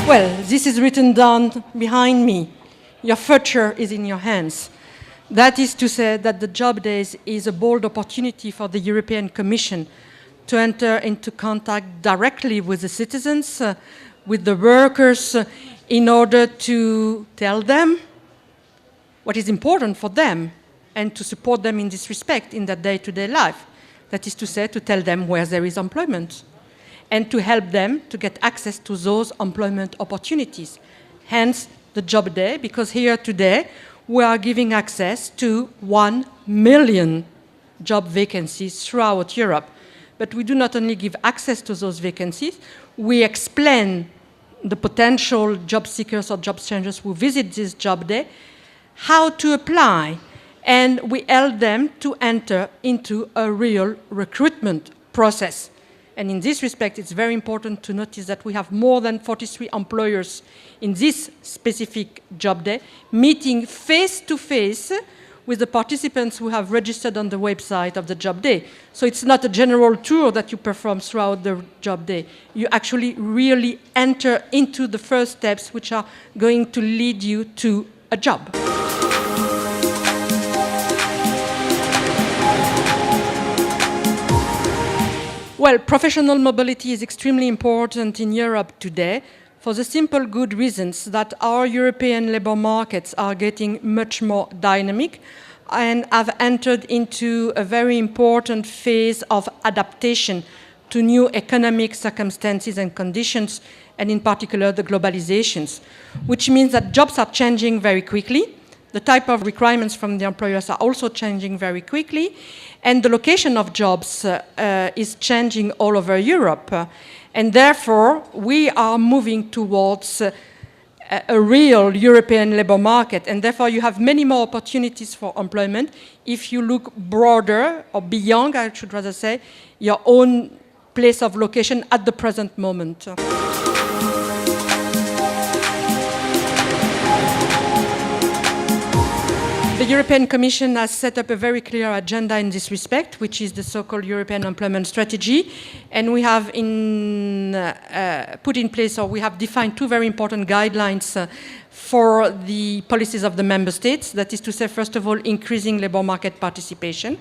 Well, this is written down behind me. Your future is in your hands. That is to say that the Job Days is a bold opportunity for the European Commission to enter into contact directly with the citizens, with the workers, in order to tell them what is important for them and to support them in this respect in their day-to-day life. That is to say, to tell them where there is employment and to help them to get access to those employment opportunities. Hence, the Job Day, because here today we are giving access to 1 million job vacancies throughout Europe. But we do not only give access to those vacancies, we explain the potential job seekers or job changers who visit this Job Day how to apply, and we help them to enter into a real recruitment process. And in this respect, it's very important to notice that we have more than 43 employers in this specific Job Day, meeting face-to-face with the participants who have registered on the website of the Job Day. So it's not a general tour that you perform throughout the Job Day. You actually really enter into the first steps which are going to lead you to a job. Well, professional mobility is extremely important in Europe today for the simple good reasons that our European labor markets are getting much more dynamic and have entered into a very important phase of adaptation to new economic circumstances and conditions, and in particular the globalizations, which means that jobs are changing very quickly. The type of requirements from the employers are also changing very quickly, and the location of jobs is changing all over Europe. And therefore, we are moving towards a real European labor market, and therefore you have many more opportunities for employment if you look broader or beyond, I should rather say, your own place of location at the present moment. The European Commission has set up a very clear agenda in this respect, which is the so-called European Employment Strategy. And we have put in place, or we have defined two very important guidelines for the policies of the member states. That is to say, first of all, increasing labor market participation.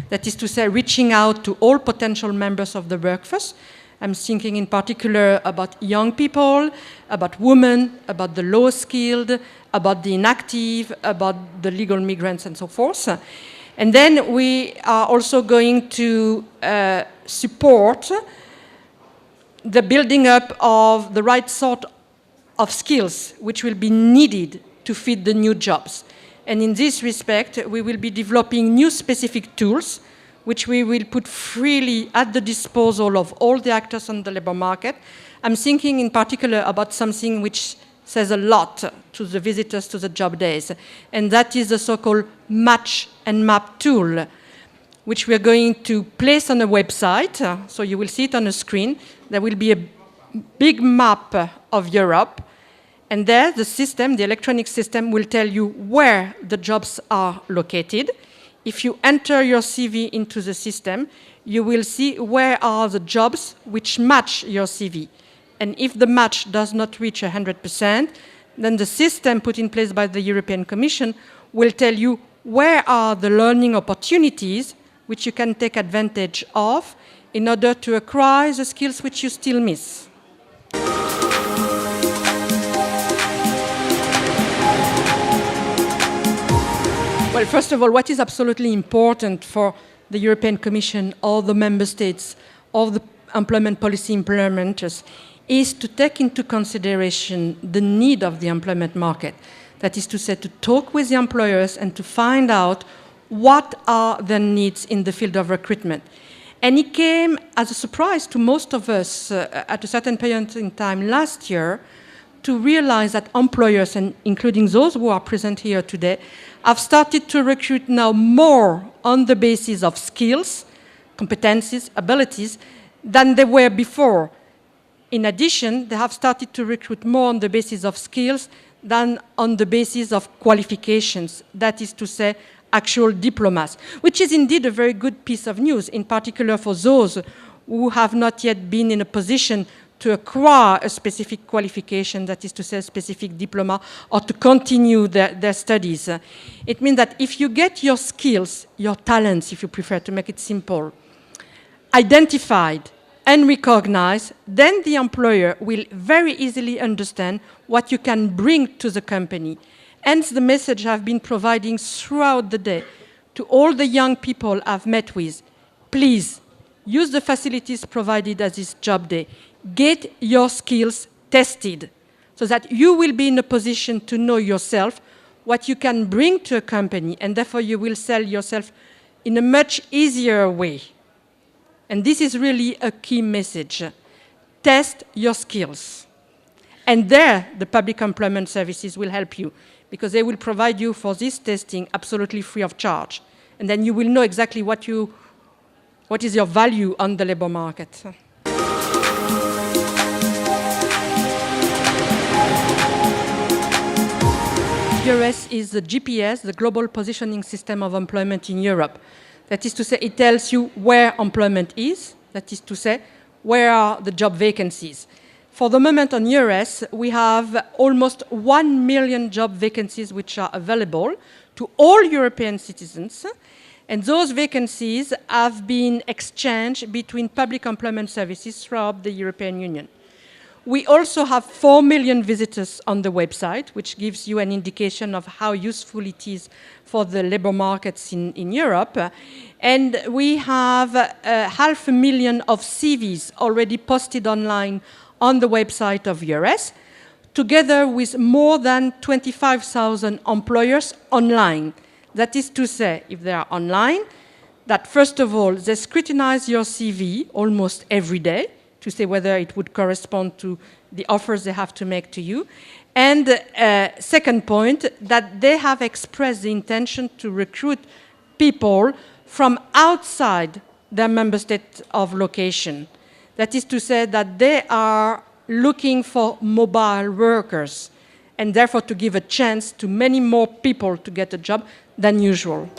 That is to say, reaching out to all potential members of the workforce. I'm thinking in particular about young people, about women, about the low-skilled, about the inactive, about the legal migrants, and so forth. And then we are also going to support the building up of the right sort of skills which will be needed to fit the new jobs. And in this respect, we will be developing new specific tools which we will put freely at the disposal of all the actors on the labor market. I'm thinking in particular about something which says a lot to the visitors to the Job Days, and that is the so-called match and map tool, which we are going to place on a website. So you will see it on a screen. There will be a big map of Europe, and there the system, the electronic system, will tell you where the jobs are located. If you enter your CV into the system, you will see where are the jobs which match your CV. And if the match does not reach 100%, then the system put in place by the European Commission will tell you where are the learning opportunities which you can take advantage of in order to acquire the skills which you still miss. Well, first of all, what is absolutely important for the European Commission, all the member states, all the employment policy implementers, is to take into consideration the need of the employment market. That is to say, to talk with the employers and to find out what are their needs in the field of recruitment. And it came as a surprise to most of us at a certain period in time last year to realize that employers, and including those who are present here today, have started to recruit now more on the basis of skills, competencies, abilities, than they were before. In addition, they have started to recruit more on the basis of skills than on the basis of qualifications, that is to say, actual diplomas, which is indeed a very good piece of news, in particular for those who have not yet been in a position to acquire a specific qualification, that is to say a specific diploma, or to continue their studies. It means that if you get your skills, your talents, if you prefer to make it simple, identified and recognized, then the employer will very easily understand what you can bring to the company. Hence the message I've been providing throughout the day to all the young people I've met with. Please, use the facilities provided at this job day. Get your skills tested so that you will be in a position to know yourself what you can bring to a company, and therefore you will sell yourself in a much easier way. And this is really a key message. Test your skills. And there, the public employment services will help you, because they will provide you for this testing absolutely free of charge. And then you will know exactly what is your value on the labor market. GPS is the GPS, the Global Positioning System of Employment in Europe. That is to say, it tells you where employment is. That is to say, where are the job vacancies. For the moment on EURES, we have almost 1 million job vacancies which are available to all European citizens. And those vacancies have been exchanged between public employment services throughout the European Union. We also have 4 million visitors on the website, which gives you an indication of how useful it is for the labor markets in Europe. And we have 500,000 of CVs already posted online on the website of EURES, together with more than 25,000 employers online. That is to say, if they are online, that first of all, they scrutinize your CV almost every day to say whether it would correspond to the offers they have to make to you. And second point, that they have expressed the intention to recruit people from outside their member state of location. That is to say that they are looking for mobile workers, and therefore to give a chance to many more people to get a job than usual.